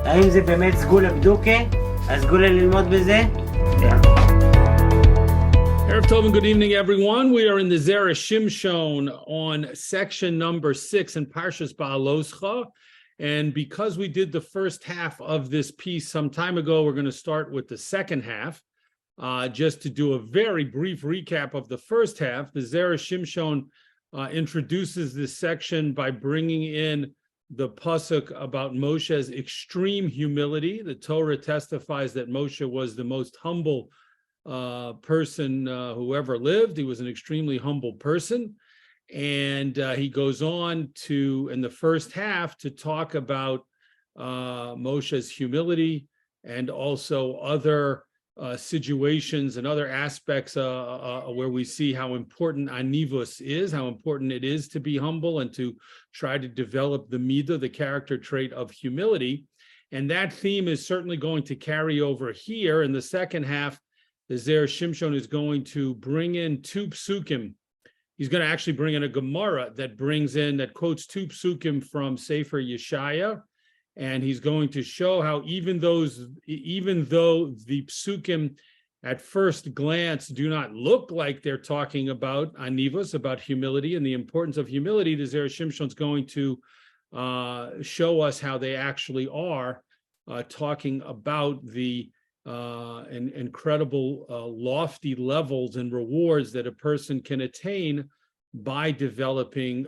האם זה באמת סגולה בדוקה? הסגולה ללמוד בזה? Erev Tov and good evening, everyone. We are in the Zera Shimshon on section number 6 in Parsha Be'halot'cha. And because we did the first half of this piece some time ago, we're going to start with the second half. Just to do a very brief recap of the first half, the Zera Shimshon introduces this section by bringing in the pasuk about Moshe's extreme humility. The Torah testifies that Moshe was the most humble person who ever lived. He was an extremely humble person. And he goes on to, in the first half, to talk about Moshe's humility and also other situations and other aspects where we see how important anivus is, how important it is to be humble and to try to develop the midah, the character trait of humility. And that theme is certainly going to carry over here. In the second half, the Zera Shimshon is going to bring in two psukim. He's going to actually bring in a Gemara that quotes two psukim from Sefer Yeshaya. And he's going to show how even though the psukim at first glance do not look like they're talking about anivus, about humility and the importance of humility, the Zera Shimshon is going to show us how they actually are talking about the incredible lofty levels and rewards that a person can attain by developing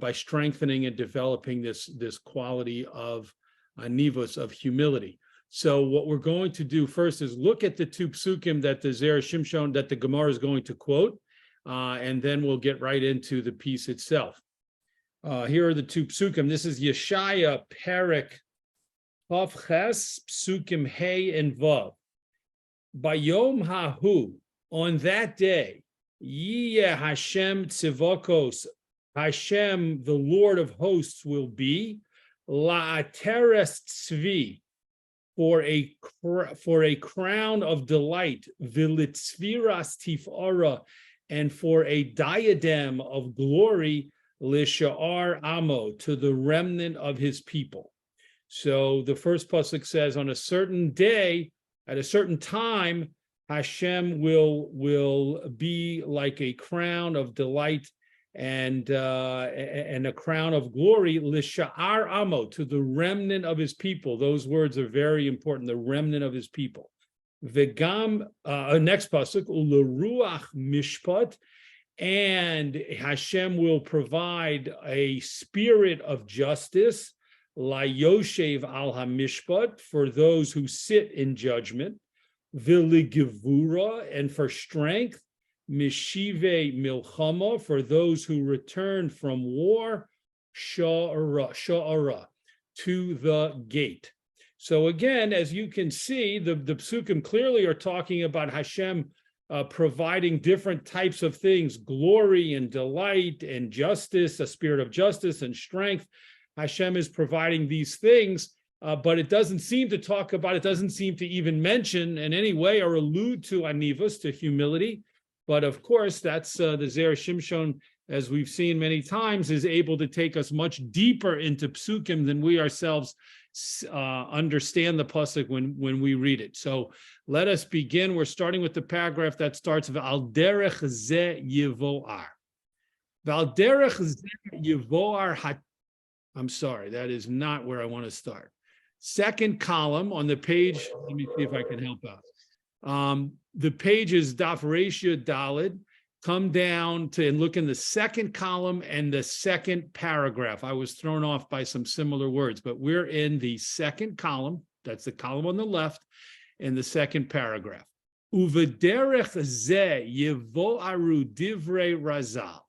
by strengthening and developing this quality of anivus, of humility. So what we're going to do first is look at the two psukim that the Zera Shimshon, that the Gemara is going to quote, and then we'll get right into the piece itself. Here are the two psukim. This is Yeshaya Perek Chav Ches Psukim Hey and Vav. Bayom Hahu, on that day, Yiyeh Hashem Tzivokos, Hashem, the Lord of hosts, will be La'ateres Tzvi, for a crown of delight, V'litzviras Tifara, and for a diadem of glory, L'sha'ar Amo, to the remnant of his people. So the first pasuk says, on a certain day, at a certain time, Hashem will be like a crown of delight and a crown of glory, L'sha'ar Amo, to the remnant of his people. Those words are very important, the remnant of his people. V'gam, next pasuk, U'leruach mishpat, and Hashem will provide a spirit of justice, La Yoshev al HaMishpat, for those who sit in judgment, V'ligevura, and for strength, Mishive Milchama, for those who return from war, Sha'ara, to the gate. So again, as you can see, the psukim clearly are talking about Hashem providing different types of things, glory and delight and justice, a spirit of justice and strength. Hashem is providing these things, but it doesn't seem to talk about, it doesn't seem to even mention in any way or allude to anivus, to humility. But of course, that's the Zera Shimshon, as we've seen many times, is able to take us much deeper into psukim than we ourselves understand the pasuk when we read it. So let us begin. We're starting with the paragraph that starts with Al derech ze yevoar. Val derech ze yevoar. I'm sorry, that is not where I want to start. Second column on the page. Let me see if I can help out. The page is Daf Reishya Daled. Come down to and look in the second column and the second paragraph. I was thrown off by some similar words, but we're in the second column. That's the column on the left in the second paragraph. Uvederech ze yevoaru divrei razal.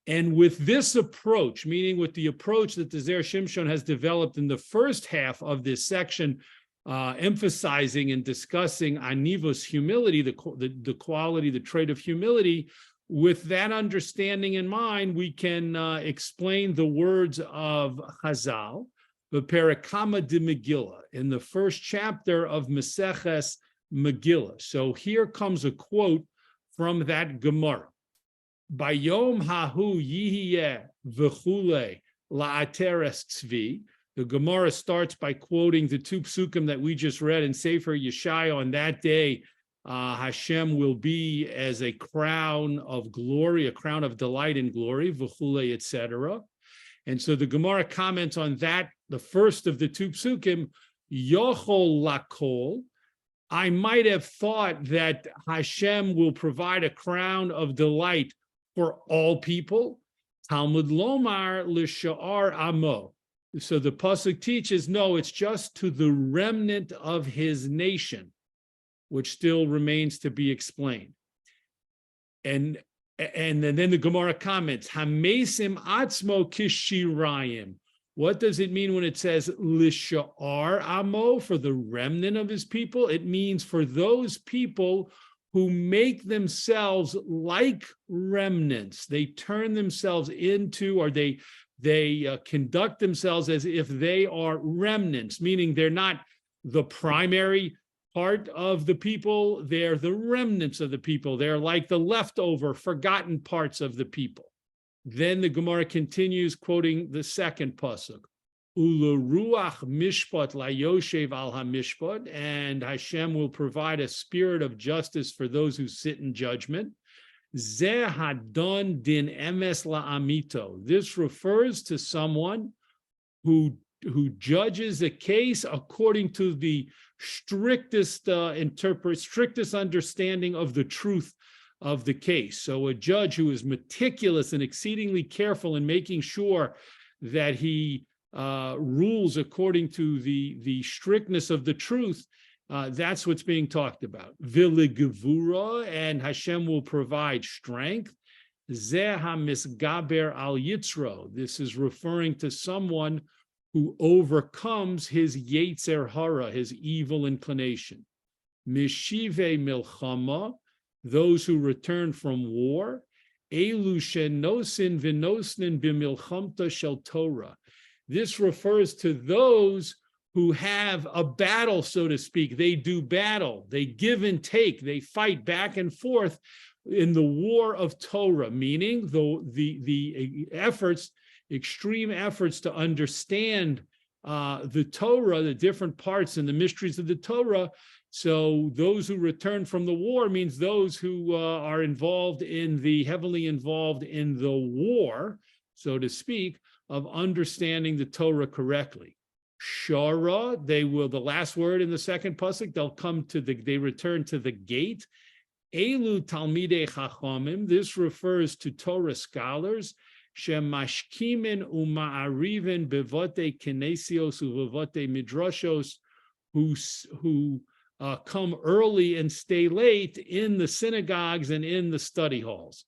And with this approach, meaning with the approach that the Zera Shimshon has developed in the first half of this section, emphasizing and discussing anivus, humility, the quality, the trait of humility, with that understanding in mind, we can explain the words of Chazal, the Perakama de Megillah, in the first chapter of Maseches Megillah. So here comes a quote from that Gemara. Bayom hahu yihiyeh v'chule la'ateres tzvi, The Gemara starts by quoting the two psukim that we just read in Sefer Yeshaya. On that day, Hashem will be as a crown of glory, a crown of delight and glory, v'chule, etc. And so the Gemara comments on that, the first of the two psukim, Yochol lakol. I might have thought that Hashem will provide a crown of delight for all people. Talmud lomar l'sha'ar amo. So the pasuk teaches, no, it's just to the remnant of his nation, which still remains to be explained. And then the Gemara comments, Hamesim atzmo kishirayim. What does it mean when it says lisha'ar amo, for the remnant of his people? It means for those people who make themselves like remnants. They turn themselves into, or they conduct themselves as if they are remnants, meaning they're not the primary part of the people, they're the remnants of the people. They're like the leftover, forgotten parts of the people. Then the Gemara continues quoting the second pasuk, Ula ruach mishpat layoshev al hamishpat, and Hashem will provide a spirit of justice for those who sit in judgment. Zeh hadon din emes la'amito. This refers to someone who judges a case according to the strictest understanding of the truth of the case. So a judge who is meticulous and exceedingly careful in making sure that he rules according to the strictness of the truth, that's what's being talked about. Viligevura, and Hashem will provide strength. Zeh hamisgaber al yitzro. This is referring to someone who overcomes his yetzer hara, his evil inclination. Mishive milchama, those who return from war. Elu shenosin v'nosnin b'milchamta shel Torah. This refers to those who have a battle, so to speak. They do battle, they give and take, they fight back and forth in the war of Torah, meaning the efforts, extreme efforts to understand the Torah, the different parts and the mysteries of the Torah. So those who return from the war means those who are heavily involved in the war, so to speak, of understanding the Torah correctly. Shara, the last word in the second pasuk, they return to the gate. Elu talmidei chachamim, this refers to Torah scholars. Shemashkimin uma'arivin bevote kinesios uvevote midrashos, who come early and stay late in the synagogues and in the study halls.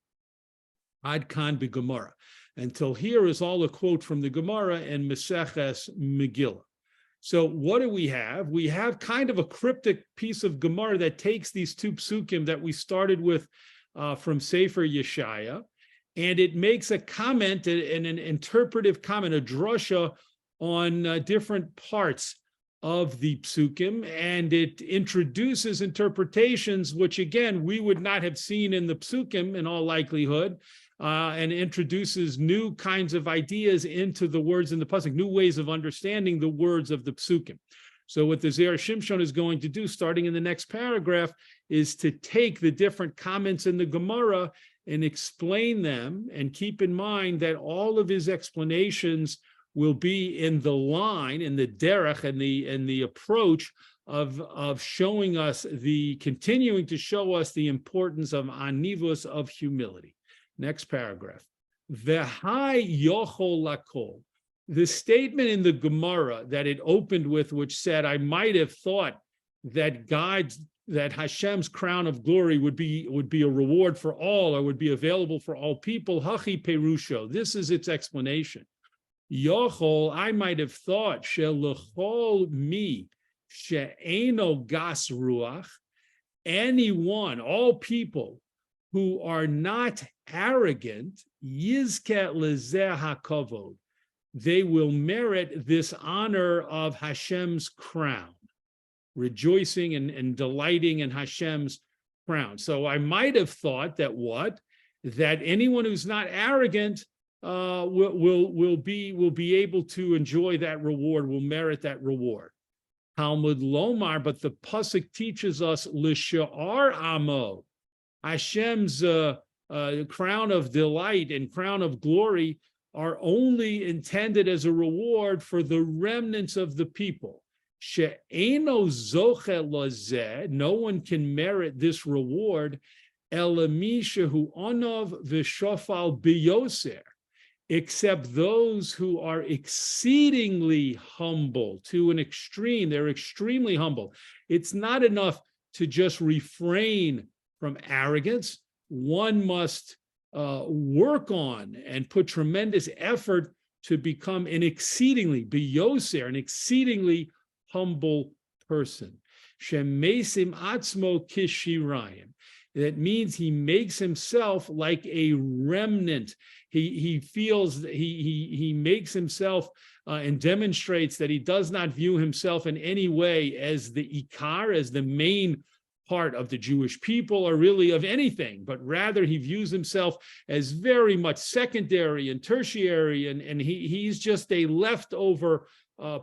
Ad kan b'Gemara. Until here is all a quote from the Gemara and Maseches Megillah. So what do we have? We have kind of a cryptic piece of Gemara that takes these two psukim that we started with from Sefer Yeshaya, and it makes a comment, an interpretive comment, a drasha on different parts of the psukim, and it introduces interpretations which, again, we would not have seen in the psukim in all likelihood, and introduces new kinds of ideas into the words in the pasuk, new ways of understanding the words of the psukim. So what the Zera Shimshon is going to do, starting in the next paragraph, is to take the different comments in the Gemara and explain them, and keep in mind that all of his explanations will be in the line, in the derech, and the approach of showing us continuing to show us the importance of anivus, of humility. Next paragraph. V'hai yochol lakol. The statement in the Gemara that it opened with, which said, I might have thought that Hashem's crown of glory would be a reward for all, or would be available for all people. Hachi perusho. This is its explanation. Yochol, I might have thought, shelachol mi she'eno gas ruach, anyone, all people who are not arrogant, yizket lezeh hakavod, they will merit this honor of Hashem's crown, rejoicing and delighting in Hashem's crown. So I might have thought that anyone who's not arrogant will be able to enjoy that reward, will merit that reward. Talmud Lomar, but the pasuk teaches us l'sha'ar amo, Hashem's crown of delight and crown of glory are only intended as a reward for the remnants of the people. She'eno zoche lazeh, no one can merit this reward, elami shehu onov v'shofal biyoser, except those who are exceedingly humble to an extreme. They're extremely humble. It's not enough to just refrain from arrogance. One must work on and put tremendous effort to become an exceedingly, biyoser, an exceedingly humble person. Shemesim atzmo kishirayim. That means he makes himself like a remnant. He feels that he makes himself and demonstrates that he does not view himself in any way as the ikar, as the main part of the Jewish people or really of anything, but rather he views himself as very much secondary and tertiary, and he's just a leftover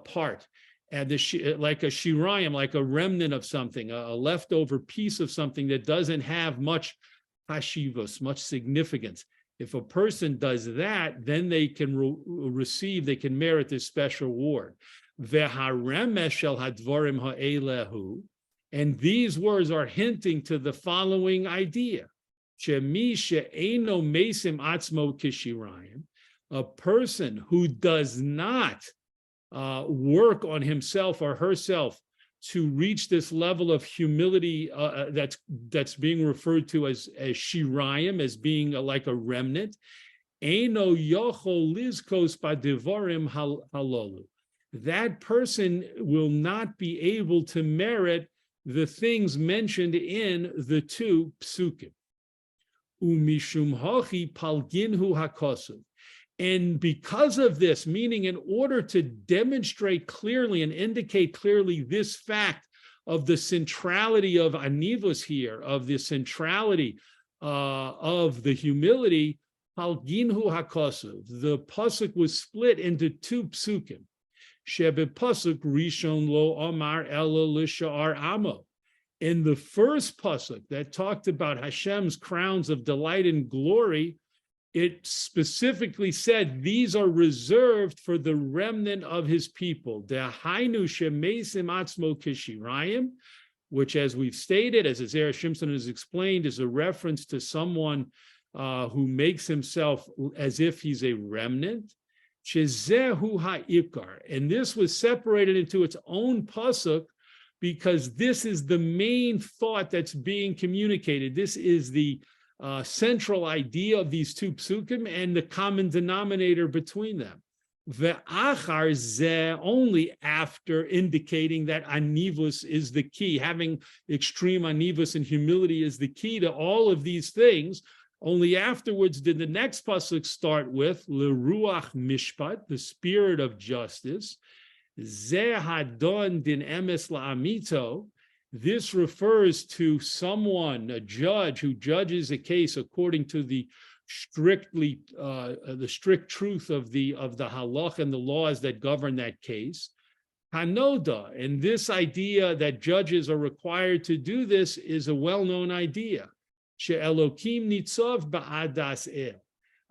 part. And like a shirayim, like a remnant of something, a leftover piece of something that doesn't have much hashivos, much significance. If a person does that, then they can receive, they can merit this special reward. Ve'haremesh shel hadvarim ha'elehu, and these words are hinting to the following idea: Shemi she'eno mesim atzmo kishirayim, a person who does not work on himself or herself to reach this level of humility that's being referred to as shirayim, as being like a remnant. Eino yochol lizkos b'devarim halolu. That person will not be able to merit the things mentioned in the two psukim. Umishum hachi palginhu hakosuv. And because of this, meaning in order to demonstrate clearly and indicate clearly this fact of the centrality of anivus here, of the centrality of the humility, palginhu hakosuv, the pasuk was split into two psukim. Shebe pasuk rishon lo omar elo lishar amo. In the first pasuk that talked about Hashem's crowns of delight and glory, it specifically said these are reserved for the remnant of his people. Dehainu shemesim atzmo kishirayim, which, as we've stated, as Zera Shimshon has explained, is a reference to someone who makes himself as if he's a remnant. Shezehu ha'ikar, and this was separated into its own pasuk because this is the main thought that's being communicated. This is the central idea of these two psukim and the common denominator between them. Ve'achar zeh, only after indicating that anivus is the key, having extreme anivus and humility is the key to all of these things. Only afterwards did the next pasuk start with leruach mishpat, the spirit of justice. Zeh hadon din emes la'amito. This refers to someone, a judge, who judges a case according to the strict truth of the halach and the laws that govern that case. Hanoda, and this idea that judges are required to do this is a well-known idea. She'elokim nitzav ba'adas el.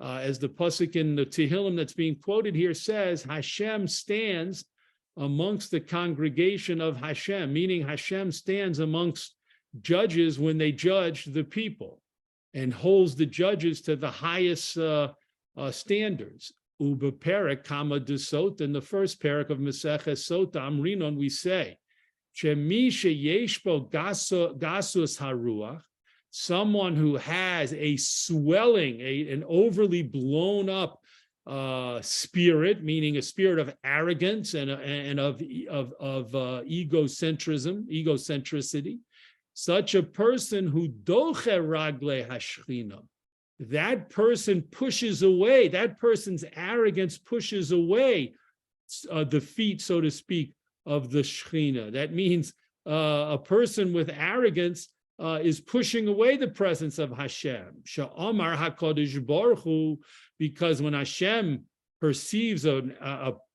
As the pasuk in the Tehillim that's being quoted here says, Hashem stands amongst the congregation of Hashem, meaning Hashem stands amongst judges when they judge the people and holds the judges to the highest standards. Uba perak kama desot, in the first parak of Maseches Sota Amrinon, we say, Shemi sheyeshbo gasus haruach, someone who has a swelling, an overly blown up spirit, meaning a spirit of arrogance and of egocentricity. Such a person who doche ragle hashchina, that person pushes away, that person's arrogance pushes away the feet, so to speak, of the Shechina. That means a person with arrogance is pushing away the presence of Hashem. Sha'amar HaKadosh Baruch Hu, because when Hashem perceives an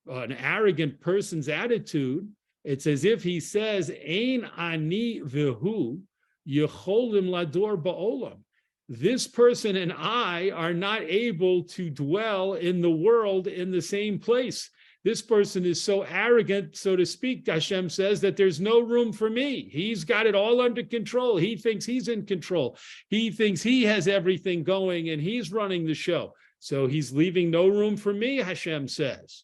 arrogant person's attitude, it's as if he says, Ein ani v'hu yecholim lador ba'olam. This person and I are not able to dwell in the world in the same place. This person is so arrogant, so to speak, Hashem says, that there's no room for me. He's got it all under control. He thinks he's in control. He thinks he has everything going and he's running the show. So he's leaving no room for me, Hashem says.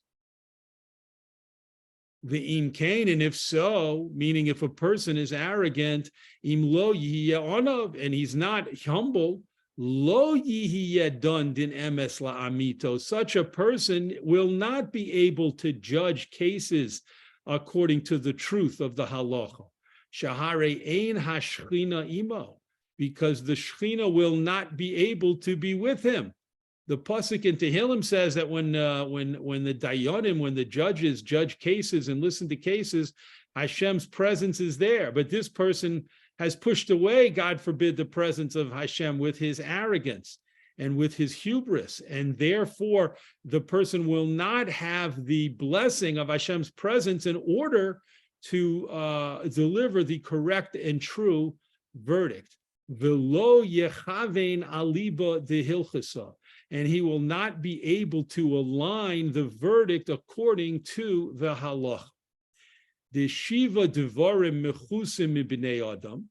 The im kain, and if so, meaning if a person is arrogant, im lo yihye onav, and he's not humble, lo yihye dun din emes la'amito, such a person will not be able to judge cases according to the truth of the halacha. Shahare ein hashchina imo, because the Shechina will not be able to be with him. The pasuk in Tehillim says that when the dayanim, when the judges judge cases and listen to cases, Hashem's presence is there. But this person has pushed away, God forbid, the presence of Hashem with his arrogance and with his hubris, and therefore the person will not have the blessing of Hashem's presence in order to deliver the correct and true verdict. V'lo yechavein aliba dehilchasa. And he will not be able to align the verdict according to the halach. The shiva devarim mechusim mibnei adam,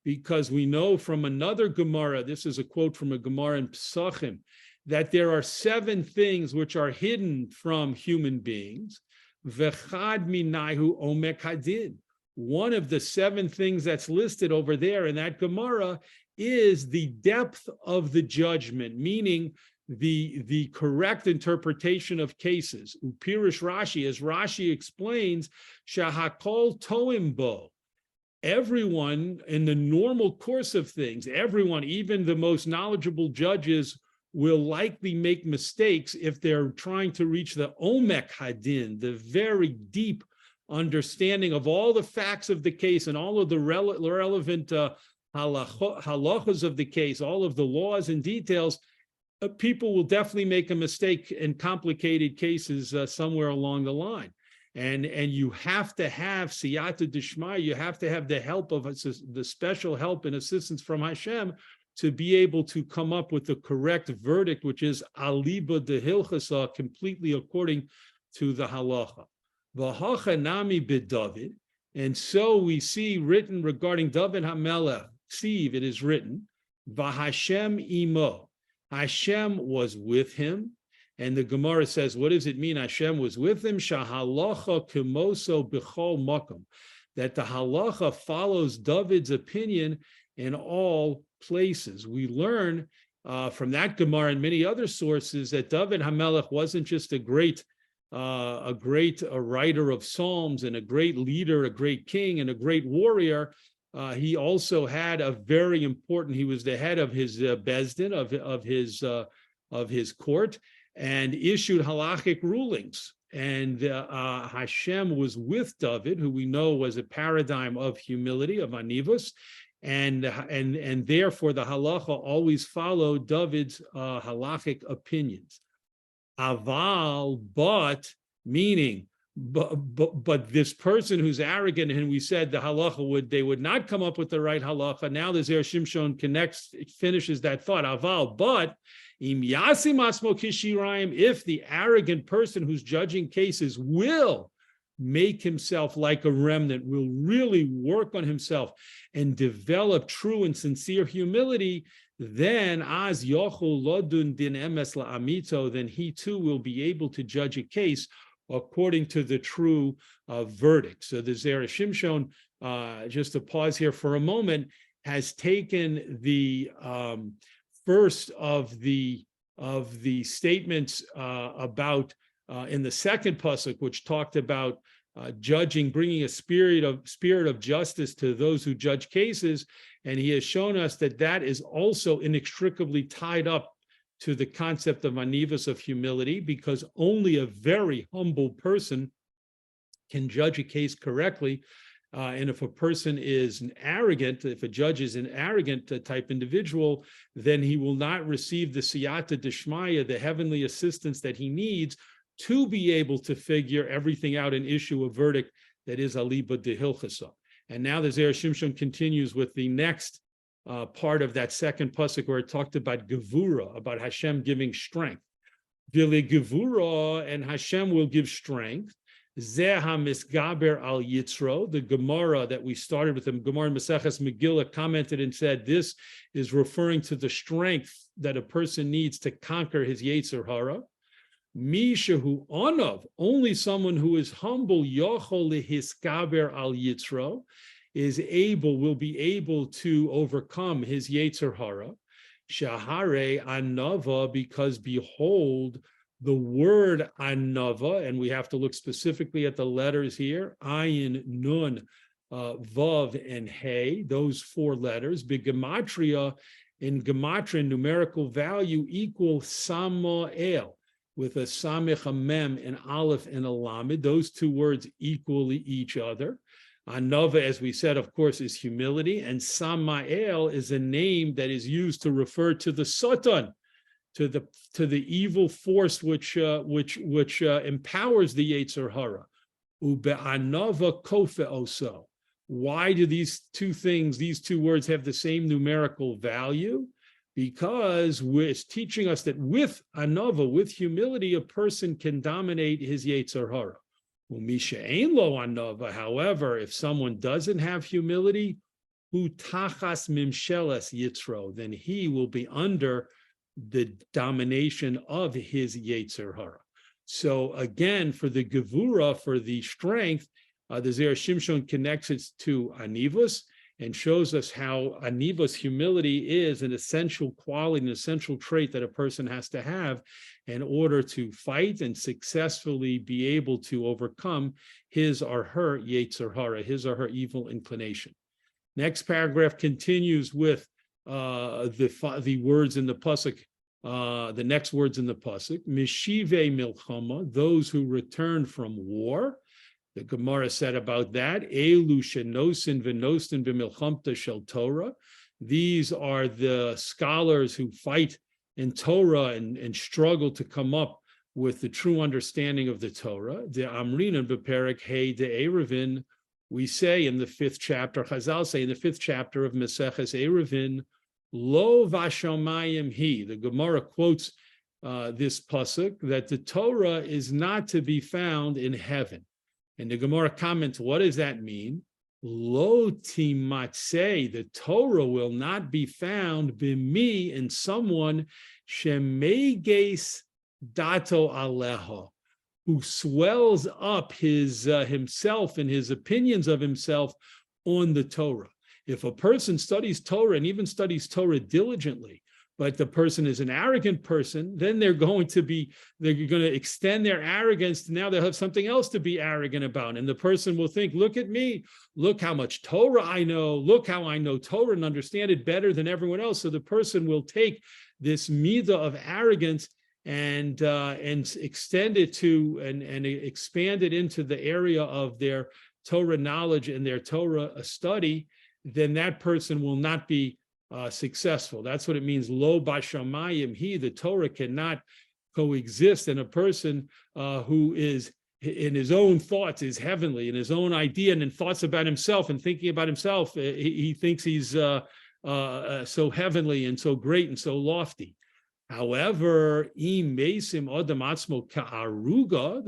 because we know from another Gemara, this is a quote from a Gemara in Pesachim, that there are 7 things which are hidden from human beings. Vechad minaihu omek hadin. One of the 7 things that's listed over there in that Gemara is the depth of the judgment, meaning the correct interpretation of cases. Upirish Rashi, as Rashi explains, shahakol toimbo. Everyone in the normal course of things, everyone, even the most knowledgeable judges, will likely make mistakes if they're trying to reach the omek hadin, the very deep understanding of all the facts of the case and all of the relevant halachas of the case, all of the laws and details. People will definitely make a mistake in complicated cases somewhere along the line. And you have to have siyata d'shmaya, you have to have the help of the special help and assistance from Hashem to be able to come up with the correct verdict, which is aliba dehilchasa, completely according to the halacha. V'hacha nami b'David, and so we see written regarding David HaMelech, Siv, it is written, V'Hashem imo, Hashem was with him. And the Gemara says, what does it mean Hashem was with him? Shahalacha kimoso b'chol makom, that the halacha follows David's opinion in all places. We learn from that Gemara and many other sources that David HaMelech wasn't just a great writer of psalms and a great leader, a great king, and a great warrior. He also had a very important. He was the head of his bezdin, of his court, and issued halachic rulings. And Hashem was with David, who we know was a paradigm of humility, of anivus, and therefore the halacha always followed David's halachic opinions. Aval, but, meaning, but this person who's arrogant, and we said the halacha they would not come up with the right halacha. Now the Zera Shimshon finishes that thought. Aval, but im yasim asmo kishirayim, if the arrogant person who's judging cases will make himself like a remnant, will really work on himself and develop true and sincere humility, then az yochul lodun din emes la'amito, then he too will be able to judge a case according to the true verdict. So the Zera Shimshon, just to pause here for a moment, has taken the first of the statements about in the second pasuk, which talked about judging, bringing a spirit of justice to those who judge cases, and he has shown us that is also inextricably tied up to the concept of anivus, of humility, because only a very humble person can judge a case correctly. And if a person is arrogant, if a judge is an arrogant type individual, then he will not receive the siyata deshmaya, the heavenly assistance that he needs to be able to figure everything out and issue a verdict that is aliba dehilchasa. And now the Zera Shimshon continues with the next part of that second pasuk where it talked about gevura, about Hashem giving strength. Vile gevura, and Hashem will give strength. Zeh misgaber al yitzro, the Gemara that we started with, the Gemara Maseches Megillah commented and said this is referring to the strength that a person needs to conquer his Yetzer Hara. Mishahu onav, only someone who is humble, yochol lehiskaber al yitzro, will be able to overcome his Yetzer Hara. Shahare anava, because behold, the word anava, and we have to look specifically at the letters here, ayin, nun, vav, and hey, those four letters, begematria, in gematria, numerical value, equal samael, with a samech, a mem, an aleph, and a lamed. Those two words equally each other. Anava, as we said, of course, is humility, and Samael is a name that is used to refer to the Satan, to the evil force which empowers the Yetzer Hara. Ube'anava kofe oso. Why do these two words have the same numerical value? Because it's teaching us that with anava, with humility, a person can dominate his Yetzer Hara. However, if someone doesn't have humility, hu tachas mimshelas yitzro, then he will be under the domination of his Yetzer Hara. So again, for the gevura, for the strength, the Zera Shimshon connects it to anivus and shows us how anivus, humility, is an essential quality, an essential trait that a person has to have in order to fight and successfully be able to overcome his or her Yetzer Hara, his or her evil inclination. Next paragraph continues with the words in the pasuk, the next words in the pasuk, Mishive milchama, those who return from war. The Gemara said about that, Elu shenosin v'nosin b'milchamta shel Torah. These are the scholars who fight in Torah and struggle to come up with the true understanding of the Torah. The Amrinan b'perek Hey de Erevin, we say in the 5th chapter, Chazal say in the 5th chapter of Maseches Erevin, Lo vashamayim hi. The Gemara quotes this pasuk that the Torah is not to be found in heaven. And the Gemara comments, what does that mean? Lo timatzeh, the Torah will not be found b'mi, in someone shemeges dato aleha, who swells up his himself and his opinions of himself on the Torah. If a person studies Torah and even studies Torah diligently, but the person is an arrogant person, then they're going to extend their arrogance. Now they'll have something else to be arrogant about. And the person will think, look at me, look how much Torah I know, look how I know Torah and understand it better than everyone else. So the person will take this midah of arrogance and extend it to and expand it into the area of their Torah knowledge and their Torah study. Then that person will not be successful. That's what it means. Lo bashamayim he, the Torah cannot coexist in a person who is in his own thoughts is heavenly, in his own idea and in thoughts about himself and thinking about himself. He thinks he's so heavenly and so great and so lofty. However, the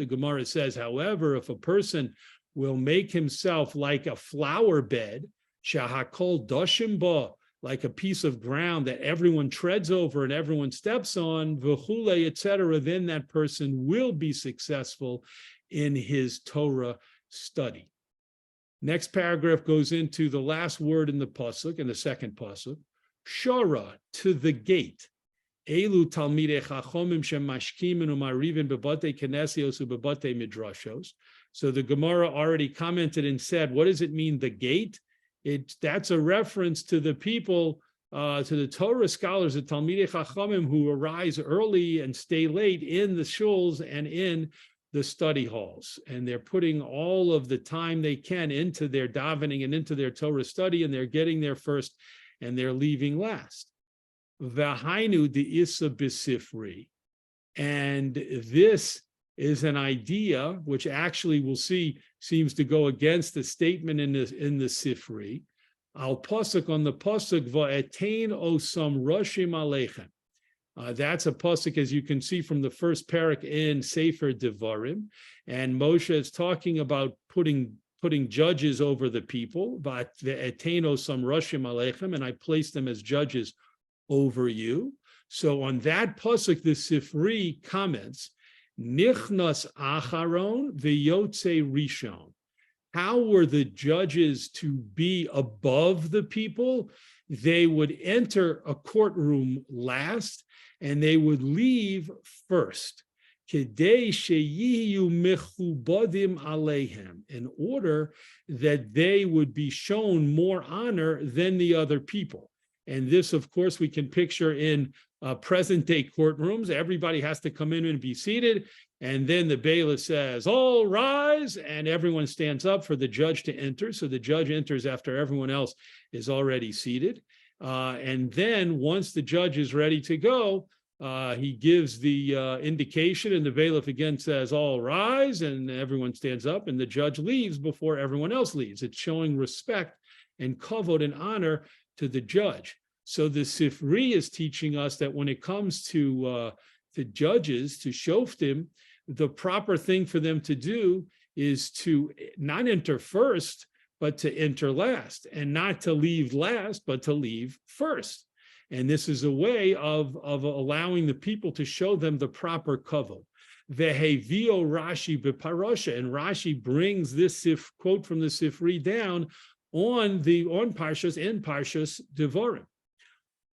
Gemara says, however, if a person will make himself like a flower bed, shahakol doshimba, like a piece of ground that everyone treads over and everyone steps on, v'chule, etc., then that person will be successful in his Torah study. Next paragraph goes into the last word in the pasuk, in the second pasuk, shara, to the gate. Elu talmidei chachomim shemashkim umarivin bebate kenesios ubebate midrashos. So the Gemara already commented and said, what does it mean, the gate? That's a reference to the people, to the Torah scholars, the Talmidei Chachamim, who arise early and stay late in the shuls and in the study halls, and they're putting all of the time they can into their davening and into their Torah study, and they're getting there first and they're leaving last. V'hainu de'isa b'sifri. And this is an idea which actually we'll see seems to go against the statement in the Sifri. Al pasuk on the pasuk va'etain osam roshim aleichem. That's a pasuk, as you can see from the first parak in Sefer Devarim, and Moshe is talking about putting judges over the people. But va'etain osam roshim aleichem, and I place them as judges over you. So on that pasuk, the Sifri comments, Nichnas acharon v'yotze rishon. How were the judges to be above the people? They would enter a courtroom last, and they would leave first. Kedei sheyiyu mechubadim aleihem, in order that they would be shown more honor than the other people. And this, of course, we can picture in present-day courtrooms. Everybody has to come in and be seated, and then the bailiff says, all rise, and everyone stands up for the judge to enter. So the judge enters after everyone else is already seated. And then once the judge is ready to go, he gives the indication, and the bailiff again says, all rise, and everyone stands up, and the judge leaves before everyone else leaves. It's showing respect and kavod and honor to the judge. So the Sifri is teaching us that when it comes to judges, to shoftim, the proper thing for them to do is to not enter first, but to enter last, and not to leave last, but to leave first. And this is a way of allowing the people to show them the proper kavod. Vehevio Rashi beParasha, and Rashi brings this quote from the Sifri down on Parshas and Parshas Devarim.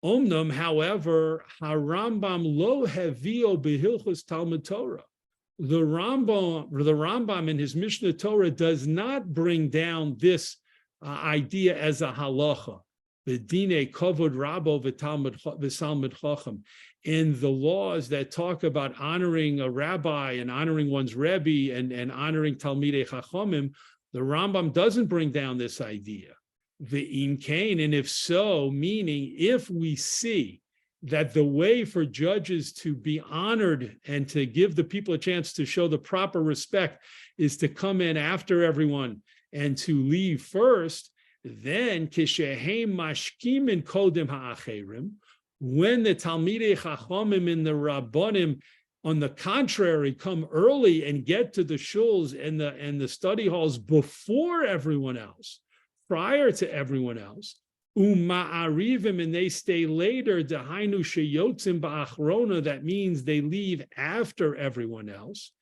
Omnam, however, Harambam lo hevio behilchos Talmud Torah. The Rambam in his Mishnah Torah does not bring down this idea as a halacha. B'dinei kavod rabo v'talmud chacham, in the laws that talk about honoring a rabbi and honoring one's rebbe and honoring talmidei chachamim, the Rambam doesn't bring down this idea. Ve'im kain, and if so, meaning if we see that the way for judges to be honored and to give the people a chance to show the proper respect is to come in after everyone and to leave first, then kishehem mashkimin kodem ha'acherim, when the talmidei chachamim and the rabbanim, on the contrary, come early and get to the shuls and the study halls before everyone else, prior to everyone else, uma'arivim, and they stay later, dehainu sheyotzim ba'achrona, that means they leave after everyone else,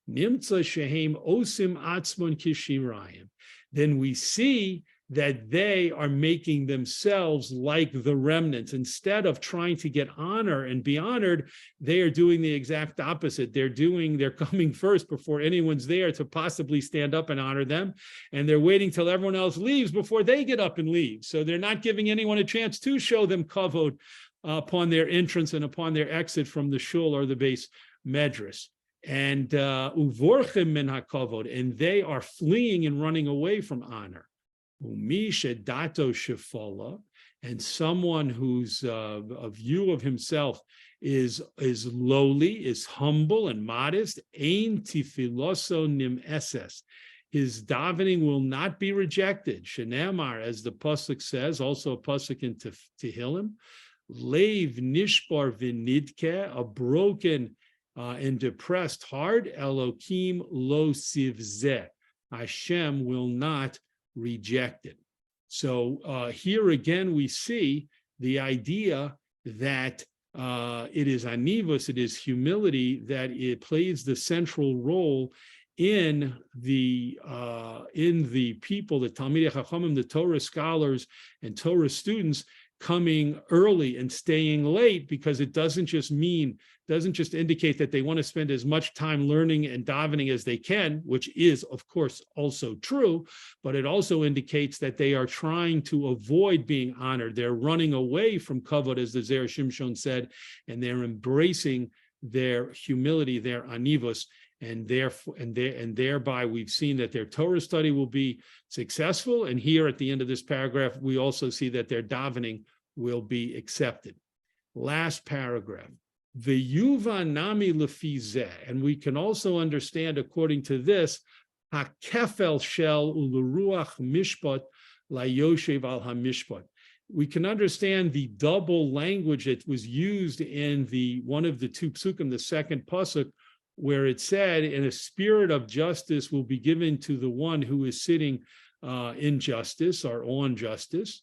nimtza shehem osim atzmon kishirayim, then we see that they are making themselves like the remnants. Instead of trying to get honor and be honored, they are doing the exact opposite. They're coming first before anyone's there to possibly stand up and honor them. And they're waiting till everyone else leaves before they get up and leave. So they're not giving anyone a chance to show them kavod upon their entrance and upon their exit from the shul or the base medrash. And uvorchem min hakavod, and they are fleeing and running away from honor. Umisha dato shefala, and someone whose a view of himself is lowly, is humble and modest. Ein tifiloso nim eses, his davening will not be rejected. Shenemar, as the pasuk says, also a pasuk in Tehillim, leiv nishbar v'nidke, a broken and depressed heart. Elokim lo sivzeh, Hashem will not reject it. So here again we see the idea that it is anivus, it is humility, that it plays the central role in the people, the Talmidei Chachamim, the Torah scholars and Torah students, coming early and staying late, because it doesn't just indicate that they want to spend as much time learning and davening as they can, which is, of course, also true, but it also indicates that they are trying to avoid being honored. They're running away from kavod, as the Zera Shimshon said, and they're embracing their humility, their anivus, and thereby we've seen that their Torah study will be successful. And here at the end of this paragraph, we also see that their davening will be accepted. Last paragraph. V'yuva nami lefi zeh, and we can also understand according to this, hakefel shel u'leruach mishpat layoshev al hamishpat. We can understand the double language that was used in one of the two psukim, the second pasuk, where it said, "And a spirit of justice will be given to the one who is sitting in justice or on justice."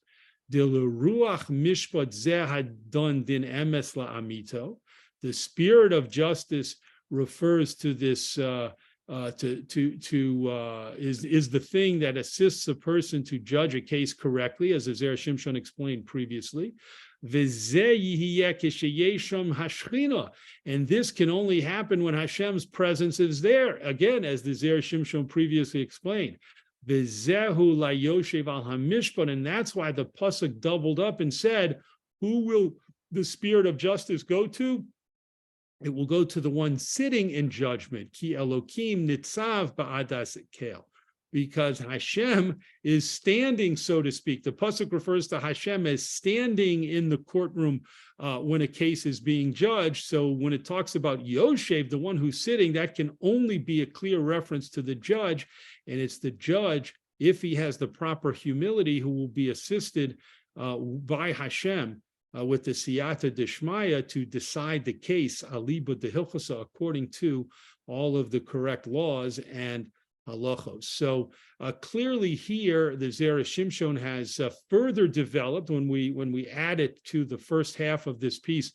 The ruach mishpat zeh hadon din emes la'amito. The spirit of justice refers to this is the thing that assists a person to judge a case correctly, as the Zera Shimshon explained previously. And this can only happen when Hashem's presence is there. Again, as the Zera Shimshon previously explained. And that's why the pasuk doubled up and said, who will the spirit of justice go to? It will go to the one sitting in judgment. Ki Elokim nitzav ba'adas kel. Because Hashem is standing, so to speak. The pasuk refers to Hashem as standing in the courtroom when a case is being judged. So when it talks about Yoshev, the one who's sitting, that can only be a clear reference to the judge. And it's the judge, if he has the proper humility, who will be assisted by Hashem with the siyata deshmaya to decide the case, aliba dehilchasa, according to all of the correct laws and halachos. So clearly here, the Zera Shimshon has further developed when we add it to the first half of this piece.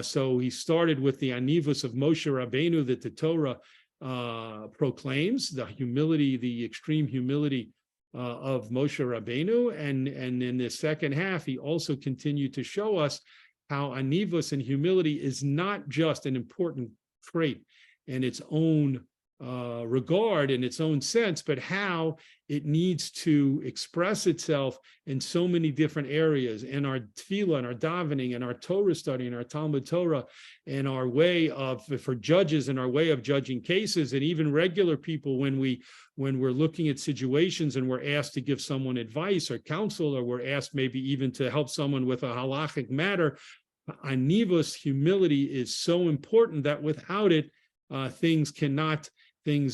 So he started with the anivus of Moshe Rabbeinu that the Torah proclaims, the humility, the extreme humility of Moshe Rabbeinu, and in the second half, he also continued to show us how anivus and humility is not just an important trait in its own regard, in its own sense, but how it needs to express itself in so many different areas, in our tefillah, in our davening, in our Torah study, in our Talmud Torah, in our way of, for judges, in our way of judging cases, and even regular people when we're looking at situations and we're asked to give someone advice or counsel, or we're asked maybe even to help someone with a halachic matter. Anivus, humility, is so important that without it, things cannot really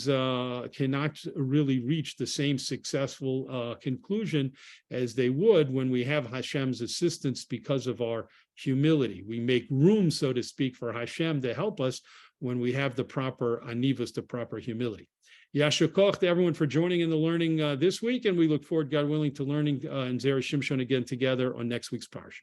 reach the same successful conclusion as they would when we have Hashem's assistance because of our humility. We make room, so to speak, for Hashem to help us when we have the proper anivus, the proper humility. Yasher koch to everyone for joining in the learning this week, and we look forward, God willing, to learning in Zera Shimshon again together on next week's Parsha.